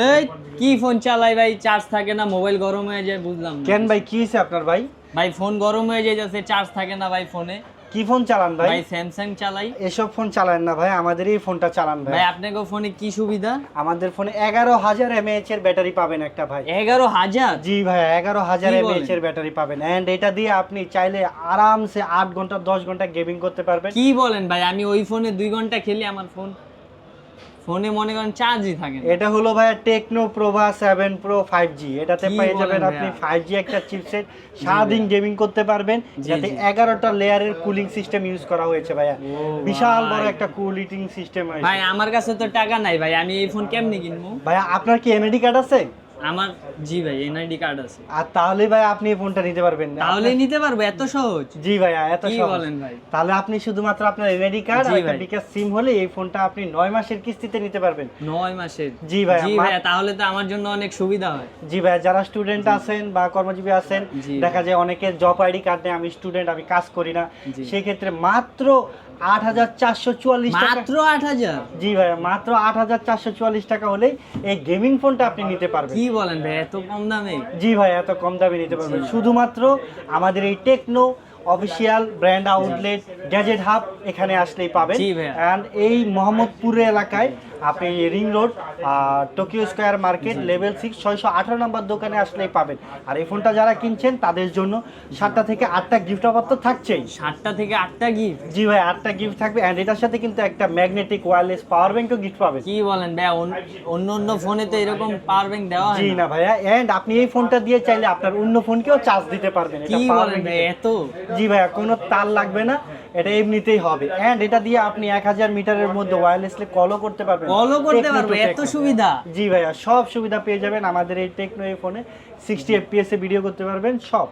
এই কি ফোন চালাই ভাই, চার্জ থাকে না, মোবাইল গরম হয়ে যায়, বুঝলাম না। কেন ভাই, কি হয়েছে আপনার ভাই? ভাই ফোন গরম হয়ে যাচ্ছে, চার্জ থাকে না ভাই ফোনে। কি ফোন চালান ভাই? ভাই স্যামসাং চালাই। এসব ফোন চালান না ভাই, আমাদের এই ফোনটা চালান ভাই। ভাই আপনাকে ফোনে কি সুবিধা? আমাদের ফোনে 11,000 mAh এর ব্যাটারি পাবেন একটা ভাই। 11,000? জি ভাই, 11,000 কি mAh বলেন? এর ব্যাটারি পাবেন, এন্ড এটা দিয়ে আপনি চাইলে আরামসে 8 ঘন্টা 10 ঘন্টা গেমিং করতে পারবেন। কি বলেন ভাই, আমি ওই ফোনে 2 ঘন্টা খেলি, আমার ফোনে মনে করেন চার্জই থাকে না। এটা হলো ভাই টেকনো প্রভা 7 প্রো 5G, এটাতে কি পেয়ে বলেন যাবেন আপনি ভাইয়া? 5G একটা চিপসেট, সারাদিন গেমিং করতে পারবেন। জি, যাতে জি। 11টা লেয়ারের কুলিং সিস্টেম ইউজ করা হয়েছে ভাইয়া। ও বিশাল বড় ভাই। একটা কুলিং সিস্টেম ভাই হয়েছে। আমার কাছে তো টাকা নাই ভাই, আমি এই ফোন কেমনে কিনবো? ভাইয়া আপনার কি এনআইডি কার্ড আছে? আমার, জি ভাই এনআইডি কার্ড আছে। আর তাহলে ভাই আপনি এই ফোনটা নিতে পারবেন না। তাহলে নিতে পারবো? এত সহজ? জি ভাইয়া, এত কি সহজ। বলেন ভাই? তাহলে আপনি শুধুমাত্র আপনার এনআইডি কার্ড জি আর একটা ভাই। বিকাশ সিম হলে এই ফোনটা আপনি 9 মাসের কিস্তিতে নিতে পারবেন। 9 মাসের? জি ভাইয়া, জি ভাইয়া, তাহলে তো আমার জন্য অনেক সুবিধা হয়। জি ভাইয়া, যারা স্টুডেন্ট আছেন বা কর্মজীবী আছেন, জি দেখা যায় অনেকের জব আইডি কার্ড নেই, আমি স্টুডেন্ট, আমি কাজ করি না, জি। সেই ক্ষেত্রে মাত্র 8,444 টাকা। মাত্র 8,000? জি ভাইয়া, মাত্র 8,444 টাকা হলেই এই গেমিং ফোনটা আপনি নিতে পারবেন। কি বলেন ভাই, এত কম দামে? জি ভাই, এত কম দামে নিতে পারবেন জি। শুধুমাত্র আমাদের এই Tecno official brand outlet gadget hub, এখানে আসলেই পাবেন। জি ভাইয়া। অ্যান্ড এই মোহাম্মদপুরে এলাকায় আপনি ring road Tokyo square market level 6 618 নম্বর দোকানে আসলেই পাবেন। আর এই ফোনটা যারা কিনছেন তাদের জন্য 7টা থেকে 8টা গিফট অফার তো থাকছেই। 7টা থেকে 8টা গিফট? জি ভাই, 8টা গিফট থাকবে, অ্যান্ড এটার সাথে কিন্তু একটা ম্যাগনেটিক ওয়্যারলেস পাওয়ার ব্যাংকও গিফট পাবেন। কি বলেন ভাই, অন্য অন্য ফোনে তো এরকম পাওয়ার ব্যাংক দেওয়া হয় জি না। না ভাইয়া, এন্ড আপনি এই ফোনটা দিয়ে চাইলে আপনার অন্য ফোনকেও চার্জ দিতে পারবেন। এটা কি power বলেন bank ভাই, এ- এত? জি ভাইয়া, কোনো তার লাগবে না, এটা এমনিতেই হবে। এন্ড এটা দিয়ে আপনি 1000 মিটারের মধ্যে ওয়্যারলেসলি কলও করতে পারবেন। কলও করতে টেকনো পারবো? টু এত টেকনো। সুবিধা? জি ভাইয়া, সব সুবিধা পেয়ে যাবেন আমাদের এই টেকনো এই ফোনে। 60 FPS এ ভিডিও করতে পারবেন, সব।